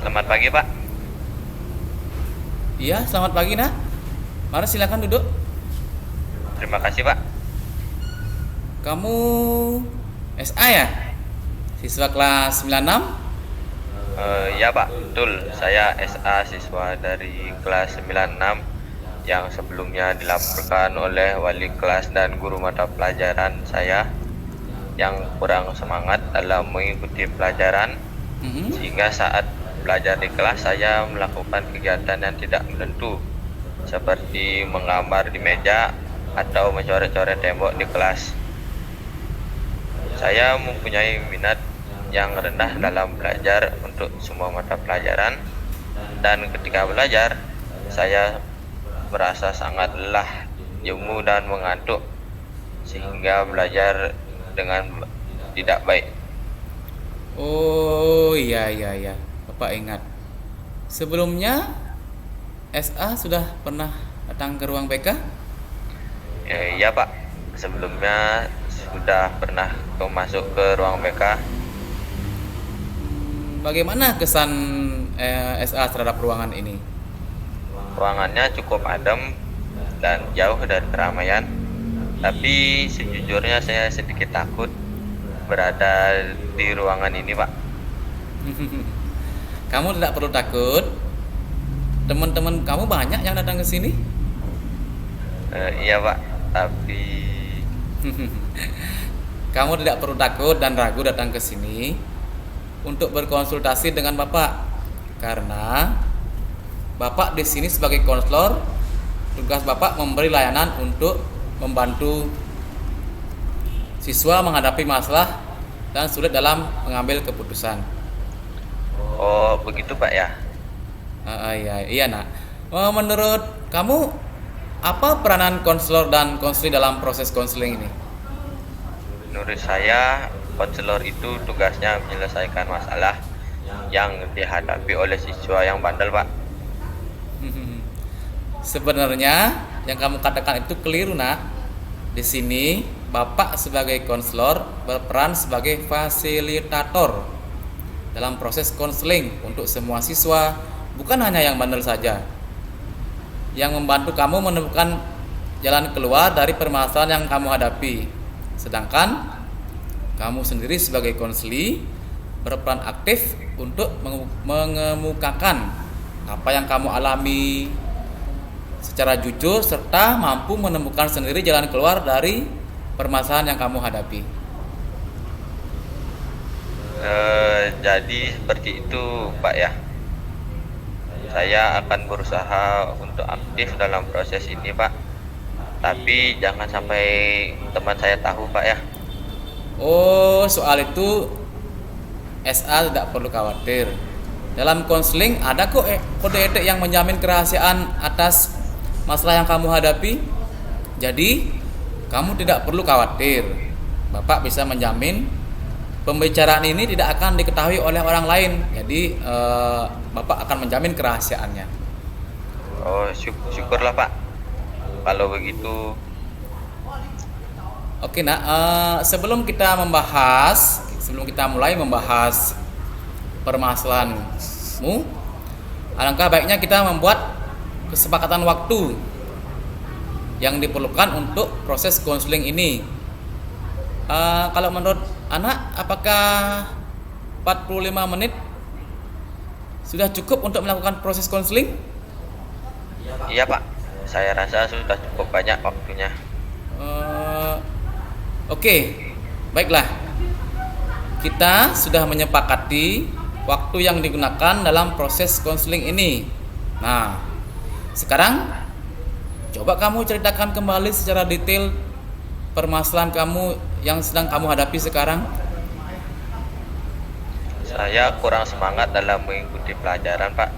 Selamat pagi, Pak. Iya, selamat pagi nak. Mari silakan duduk. Terima kasih, Pak. Kamu SA ya? Siswa kelas 96? Ya, Pak, betul. Saya SA siswa dari kelas 96 yang sebelumnya dilaporkan oleh wali kelas dan guru mata pelajaran saya yang kurang semangat dalam mengikuti pelajaran Mhm. sehingga saat belajar di kelas saya melakukan kegiatan yang tidak menentu seperti menggambar di meja atau mencoret-coret tembok di kelas. Saya mempunyai minat yang rendah dalam belajar untuk semua mata pelajaran, dan ketika belajar saya merasa sangat lelah, jemu dan mengantuk sehingga belajar dengan tidak baik. Oh iya iya iya. Bapak ingat. Sebelumnya SA sudah pernah datang ke ruang BK? Ya, Pak, sebelumnya sudah pernah masuk ke ruang BK. Bagaimana kesan SA terhadap ruangan ini? Ruangannya cukup adem dan jauh dari keramaian, tapi sejujurnya saya sedikit takut berada di ruangan ini, Pak. Kamu tidak perlu takut. Teman-teman kamu banyak yang datang ke sini. Iya, Pak, tapi Kamu tidak perlu takut dan ragu datang ke sini untuk berkonsultasi dengan Bapak. Karena Bapak di sini sebagai konselor, tugas Bapak memberi layanan untuk membantu siswa menghadapi masalah dan sulit dalam mengambil keputusan. oh begitu, Pak ya. Iya, iya nak. Menurut kamu apa peranan konselor dan konseling dalam proses konseling ini? Menurut saya, konselor itu tugasnya menyelesaikan masalah yang dihadapi oleh siswa yang bandel, Pak. Sebenarnya yang kamu katakan itu keliru nak. Di sini Bapak sebagai konselor berperan sebagai fasilitator dalam proses konseling untuk semua siswa, bukan hanya yang bandel saja. Yang membantu kamu menemukan jalan keluar dari permasalahan yang kamu hadapi. Sedangkan kamu sendiri sebagai konseli berperan aktif untuk mengemukakan apa yang kamu alami secara jujur serta mampu menemukan sendiri jalan keluar dari permasalahan yang kamu hadapi. Jadi seperti itu, Pak ya. Saya akan berusaha untuk aktif dalam proses ini, Pak. Tapi jangan sampai teman saya tahu, Pak ya. Oh, soal itu SA tidak perlu khawatir. Dalam konseling ada kok kode etik yang menjamin kerahasiaan atas masalah yang kamu hadapi. Jadi, kamu tidak perlu khawatir. Bapak bisa menjamin pembicaraan ini tidak akan diketahui oleh orang lain. Jadi, Bapak akan menjamin kerahasiaannya. Oh, syukurlah, Pak. Kalau begitu, Oke, nak. Sebelum kita mulai membahas permasalahanmu, alangkah baiknya kita membuat kesepakatan waktu yang diperlukan untuk proses konseling ini. Kalau menurut anak, apakah 45 menit sudah cukup untuk melakukan proses konseling? iya, Pak. Saya rasa sudah cukup banyak waktunya. Eh, Oke, baiklah. Kita sudah menyepakati waktu yang digunakan dalam proses konseling ini. Nah, sekarang coba kamu ceritakan kembali secara detail permasalahan kamu yang sedang kamu hadapi sekarang. Saya kurang semangat dalam mengikuti pelajaran, Pak.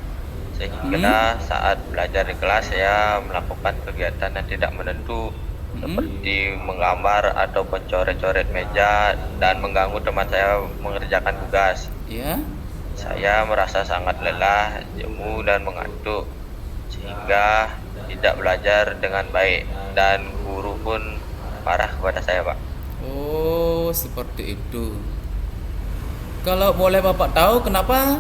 Sehingga saat belajar di kelas saya melakukan kegiatan yang tidak menentu seperti menggambar atau mencoret-coret meja dan mengganggu teman saya mengerjakan tugas. Ya. Saya merasa sangat lelah, jemu dan mengantuk sehingga tidak belajar dengan baik, dan guru pun marah kepada saya, Pak. Oh, seperti itu. Kalau boleh Bapak tahu kenapa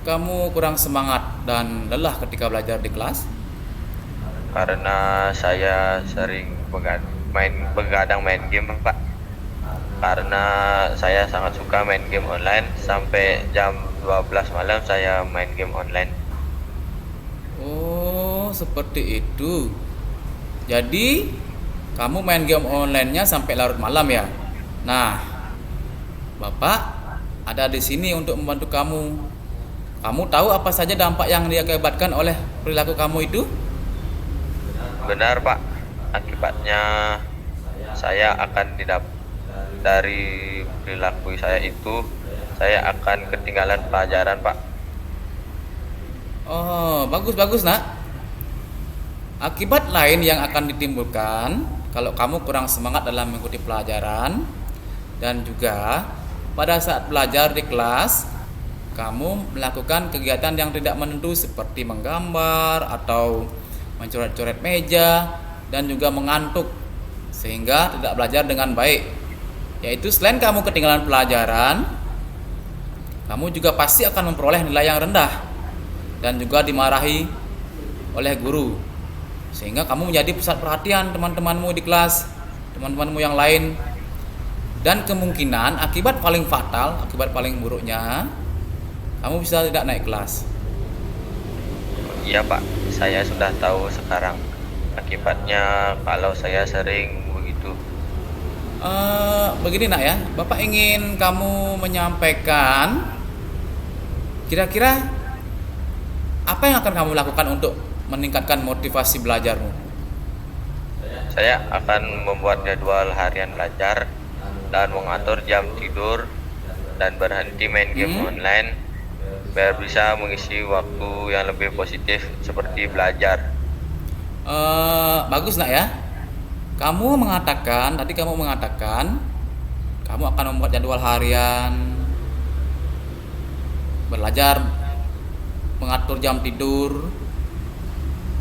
kamu kurang semangat dan lelah ketika belajar di kelas? Karena saya sering begadang main game, Pak. Karena saya sangat suka main game online, sampai jam 12 malam saya main game online. Oh, seperti itu. Jadi, kamu main game online-nya sampai larut malam ya? Nah, Bapak ada di sini untuk membantu kamu. Kamu tahu apa saja dampak yang diakibatkan oleh perilaku kamu itu? Benar, Pak. Akibatnya saya akan dari perilaku saya itu, saya akan ketinggalan pelajaran, Pak. Oh, bagus nak. Akibat lain yang akan ditimbulkan kalau kamu kurang semangat dalam mengikuti pelajaran, dan juga pada saat belajar di kelas kamu melakukan kegiatan yang tidak menentu seperti menggambar atau mencoret-coret meja, dan juga mengantuk sehingga tidak belajar dengan baik. Yaitu selain kamu ketinggalan pelajaran, kamu juga pasti akan memperoleh nilai yang rendah dan juga dimarahi oleh guru, sehingga kamu menjadi pusat perhatian teman-temanmu di kelas, teman-temanmu yang lain. Dan kemungkinan akibat paling fatal, akibat paling buruknya, kamu bisa tidak naik kelas. Iya, Pak, saya sudah tahu sekarang akibatnya kalau saya sering begitu. Begini nak ya, Bapak ingin kamu menyampaikan kira-kira apa yang akan kamu lakukan untuk meningkatkan motivasi belajarmu? Saya akan membuat jadwal harian belajar dan mengatur jam tidur dan berhenti main game online biar bisa mengisi waktu yang lebih positif seperti belajar. Bagus nak ya. Tadi kamu mengatakan kamu akan membuat jadwal harian, belajar, mengatur jam tidur,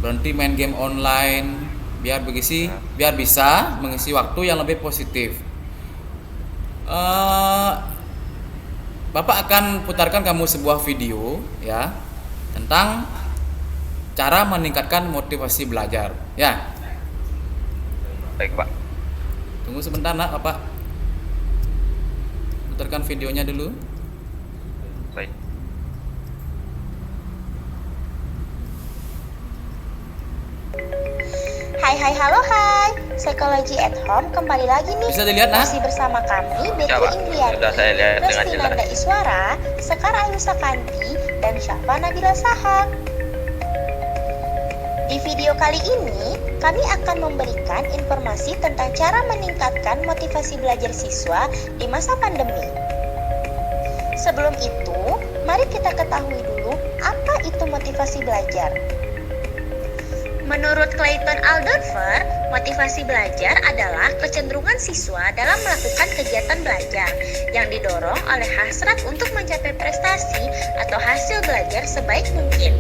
berhenti main game online biar bisa mengisi waktu yang lebih positif. Bapak akan putarkan kamu sebuah video ya tentang cara meningkatkan motivasi belajar ya. Baik, Pak. Tunggu sebentar nak, Bapak putarkan videonya dulu. Baik. Hai, halo, hai. Psychology at Home kembali lagi nih. Bisa dilihat, Nak? Masih bersama kami, Betty Coba, Indriani, sudah saya lihat dengan Resti jelas. Nanda Iswara, Sekar Ayu Sakandi, dan Syafa Nabila Sahab. Di video kali ini, kami akan memberikan informasi tentang cara meningkatkan motivasi belajar siswa di masa pandemi. Sebelum itu, mari kita ketahui dulu apa itu motivasi belajar. Menurut Clayton Alderfer, motivasi belajar adalah kecenderungan siswa dalam melakukan kegiatan belajar yang didorong oleh hasrat untuk mencapai prestasi atau hasil belajar sebaik mungkin.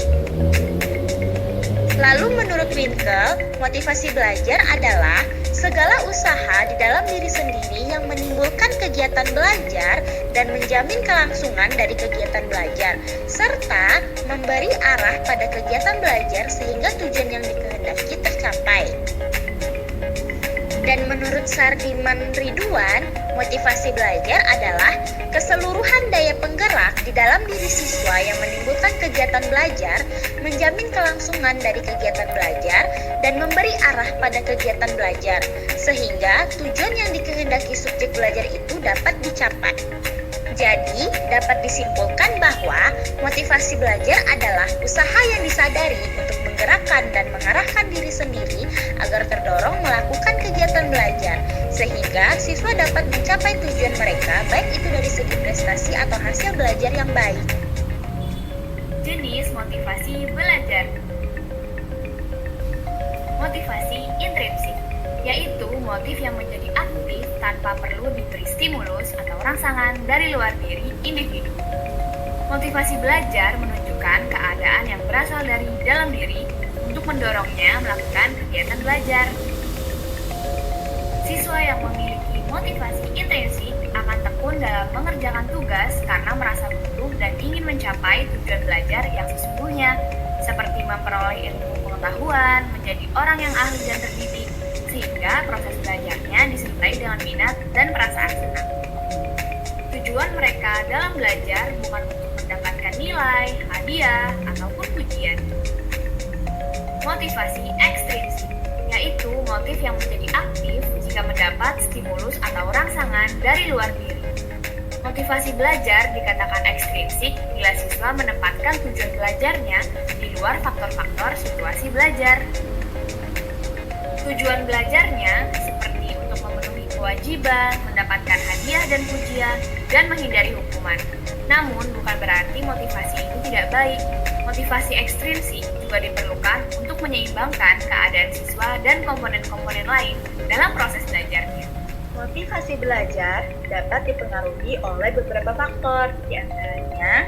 Lalu menurut Winkel, motivasi belajar adalah segala usaha di dalam diri sendiri yang menimbulkan kegiatan belajar dan menjamin kelangsungan dari kegiatan belajar, serta memberi arah pada kegiatan belajar sehingga tujuan yang dikehendaki tercapai. Dan menurut Sardiman Ridwan, motivasi belajar adalah keseluruhan daya penggerak di dalam diri siswa yang menimbulkan kegiatan belajar, menjamin kelangsungan dari kegiatan belajar, dan memberi arah pada kegiatan belajar, sehingga tujuan yang dikehendaki subjek belajar itu dapat dicapai. Jadi, dapat disimpulkan bahwa motivasi belajar adalah usaha yang disadari untuk menggerakkan dan mengarahkan diri sendiri agar terdorong melakukan kegiatan belajar, sehingga siswa dapat mencapai tujuan mereka, baik itu dari segi prestasi atau hasil belajar yang baik. Jenis motivasi belajar. Motivasi intrinsik, yaitu motif yang menjadi aktif tanpa perlu diberi stimulus atau rangsangan dari luar diri individu. Motivasi belajar menunjukkan keadaan yang berasal dari dalam diri untuk mendorongnya melakukan kegiatan belajar. Siswa yang memiliki motivasi intrinsik akan tekun dalam mengerjakan tugas karena merasa butuh dan ingin mencapai mencapai tujuan belajar yang sesungguhnya, seperti memperoleh ilmu pengetahuan, menjadi orang yang ahli dan terdidik, sehingga proses belajarnya disertai dengan minat dan perasaan senang. Tujuan mereka dalam belajar bukan untuk mendapatkan nilai, hadiah, ataupun pujian. Motivasi ekstrinsik, yaitu motif yang menjadi aktif jika mendapat stimulus atau rangsangan dari luar diri. Motivasi belajar dikatakan ekstrinsik bila siswa menempatkan tujuan belajarnya di luar faktor-faktor situasi belajar. Tujuan belajarnya seperti untuk memenuhi kewajiban, mendapatkan hadiah dan pujian, dan menghindari hukuman. Namun, bukan berarti motivasi itu tidak baik. Motivasi ekstrinsik juga diperlukan untuk menyeimbangkan keadaan siswa dan komponen-komponen lain dalam proses belajarnya. Motivasi belajar dapat dipengaruhi oleh beberapa faktor, di antaranya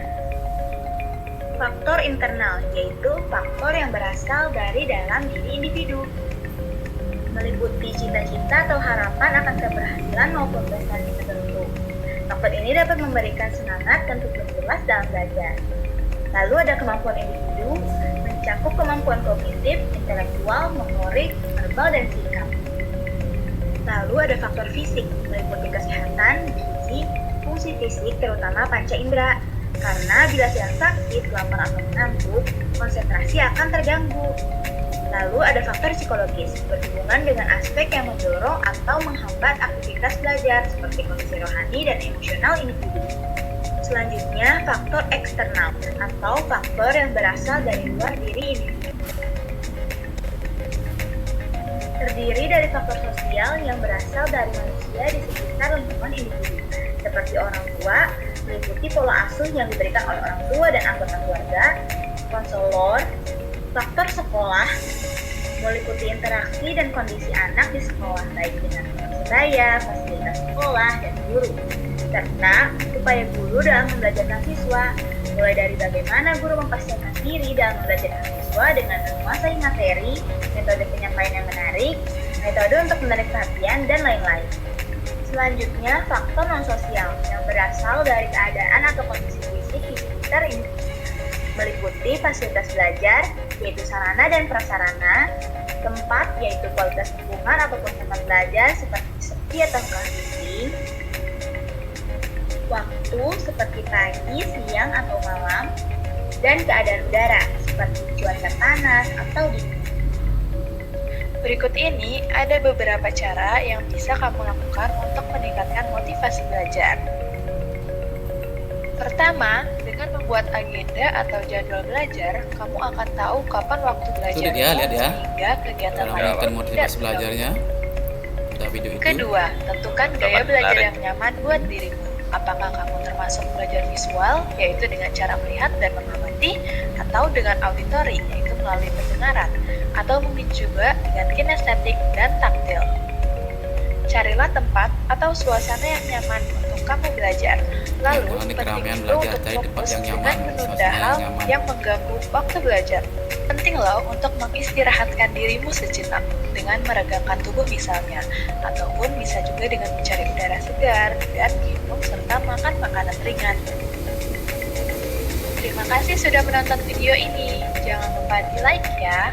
faktor internal, yaitu faktor yang berasal dari dalam diri individu, meliputi cita-cita atau harapan akan keberhasilan maupun prestasi tertentu. Faktor ini dapat memberikan semangat dan tujuan jelas dalam belajar. Lalu ada kemampuan individu, mencakup kemampuan kognitif, intelektual, motorik, verbal, dan sikap. Lalu ada faktor fisik, meliputi kesehatan, gizi, fungsi fisik, terutama panca indera. Karena bila sedang sakit, lapar atau mengantuk, konsentrasi akan terganggu. Lalu ada faktor psikologis, berhubungan dengan aspek yang mendorong atau menghambat aktivitas belajar, seperti kondisi rohani dan emosional individu. Selanjutnya, faktor eksternal, atau faktor yang berasal dari luar diri individu. Terdiri dari faktor sosial yang berasal dari manusia di sekitar lingkungan individu, seperti orang tua, meliputi pola asuh yang diberikan oleh orang tua dan anggota keluarga, konselor, faktor sekolah, meliputi interaksi dan kondisi anak di sekolah, baik dengan sebaya, fasilitas sekolah, dan guru, serta upaya guru dalam membelajarkan siswa, mulai dari bagaimana guru mempersiapkan diri dalam membelajarkan siswa dengan menguasai materi, metode penyampaian yang menarik, metode untuk menarik perhatian, dan lain-lain. Selanjutnya, faktor non-sosial yang berasal dari keadaan atau kondisi fisik di sekitar individu, meliputi fasilitas belajar, yaitu sarana dan prasarana, tempat, yaitu kualitas lingkungan ataupun tempat belajar seperti sepi atau kondisi, waktu seperti pagi, siang, atau malam, dan keadaan udara seperti cuaca panas atau dingin. Berikut ini ada beberapa cara yang bisa kamu lakukan untuk meningkatkan motivasi belajar. Pertama, dengan membuat agenda atau jadwal belajar, kamu akan tahu kapan waktu belajar sehingga kegiatan lain meningkatkan motivasi belajarnya. Ada video itu. Kedua, tentukan gaya belajar yang nyaman buat dirimu. Apakah kamu termasuk belajar visual, yaitu dengan cara melihat dan mengamati, atau dengan auditory, yaitu melalui pendengaran, atau mungkin juga dengan kinestetik dan taktil. Carilah tempat atau suasana yang nyaman untuk kamu belajar. Lalu, penting itu untuk fokus dengan menunda hal yang mengganggu waktu belajar. Penting loh untuk mengistirahatkan dirimu sejenak dengan meregangkan tubuh misalnya, ataupun bisa juga dengan mencari udara segar dan minum serta makan makanan ringan. Terima kasih sudah menonton video ini. Jangan lupa di like ya.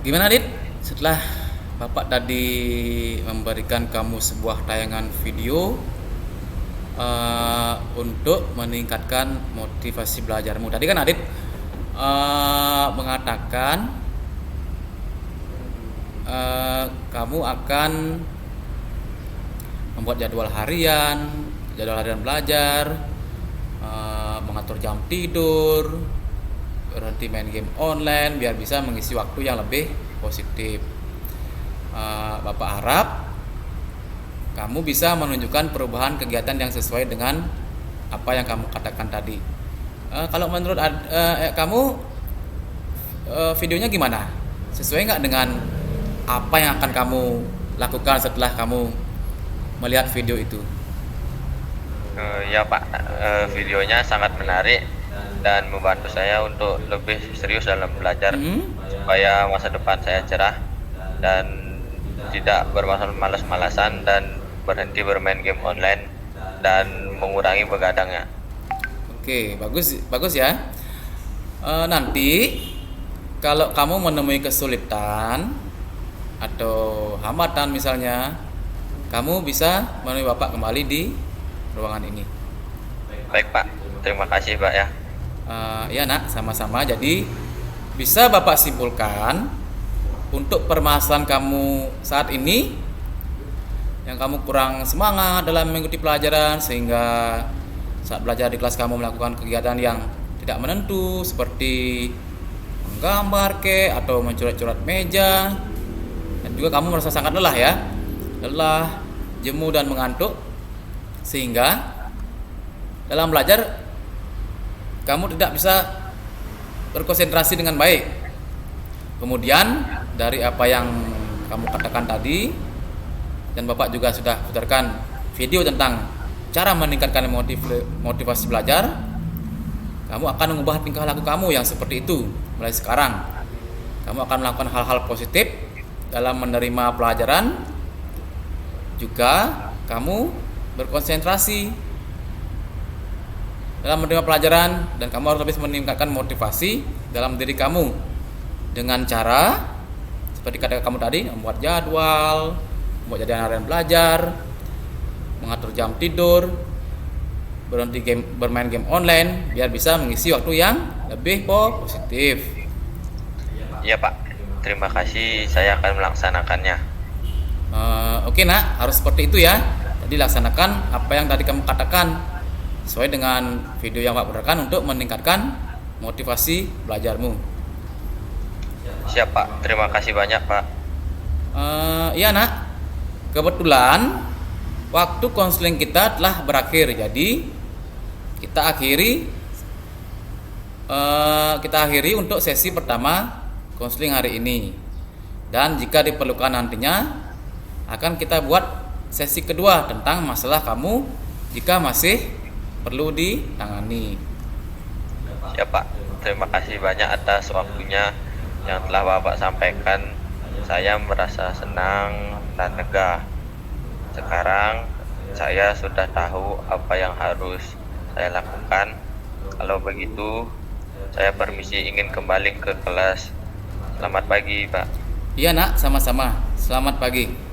Gimana, Dit? Setelah Bapak tadi memberikan kamu sebuah tayangan video untuk meningkatkan motivasi belajarmu. Tadi kan Adit mengatakan kamu akan membuat jadwal harian belajar, mengatur jam tidur, berhenti main game online biar bisa mengisi waktu yang lebih positif. Bapak harap kamu bisa menunjukkan perubahan kegiatan yang sesuai dengan apa yang kamu katakan tadi. Kalau menurut kamu videonya gimana? Sesuai nggak dengan apa yang akan kamu lakukan setelah kamu melihat video itu? Ya Pak, videonya sangat menarik dan membantu saya untuk lebih serius dalam belajar supaya masa depan saya cerah dan tidak bermalas-malasan dan berhenti bermain game online dan mengurangi begadangnya. Oke, bagus ya. Nanti kalau kamu menemui kesulitan atau hambatan misalnya, kamu bisa menemui Bapak kembali di ruangan ini. Baik Pak, terima kasih Pak ya. Ya nak, sama-sama. Jadi bisa Bapak simpulkan untuk permasalahan kamu saat ini yang kamu kurang semangat dalam mengikuti pelajaran sehingga saat belajar di kelas kamu melakukan kegiatan yang tidak menentu seperti menggambar atau mencoret-coret meja, dan juga kamu merasa sangat lelah ya, jemu dan mengantuk sehingga dalam belajar kamu tidak bisa berkonsentrasi dengan baik. Kemudian dari apa yang kamu katakan tadi, dan Bapak juga sudah putarkan video tentang cara meningkatkan motivasi belajar, kamu akan mengubah tingkah laku kamu yang seperti itu mulai sekarang. Kamu akan melakukan hal-hal positif dalam menerima pelajaran, juga kamu berkonsentrasi dalam menerima pelajaran, dan kamu harus lebih meningkatkan motivasi dalam diri kamu dengan cara seperti kata kamu tadi, membuat jadwal, membuat jadwal harian belajar, mengatur jam tidur, berhenti bermain game online biar bisa mengisi waktu yang lebih positif. Iya Pak, terima kasih, saya akan melaksanakannya. Oke nak, harus seperti itu ya. Jadi laksanakan apa yang tadi kamu katakan sesuai dengan video yang Pak berikan untuk meningkatkan motivasi belajarmu. Siap Pak, terima kasih banyak Pak. Iya nak, kebetulan waktu konseling kita telah berakhir, jadi kita akhiri untuk sesi pertama konseling hari ini. Dan jika diperlukan nantinya akan kita buat sesi kedua tentang masalah kamu jika masih perlu ditangani. Siap Pak, terima kasih banyak atas waktunya yang telah Bapak sampaikan. Saya merasa senang dan lega. Sekarang saya sudah tahu apa yang harus saya lakukan. Kalau begitu, saya permisi ingin kembali ke kelas. Selamat pagi Pak. Iya nak, sama-sama. Selamat pagi.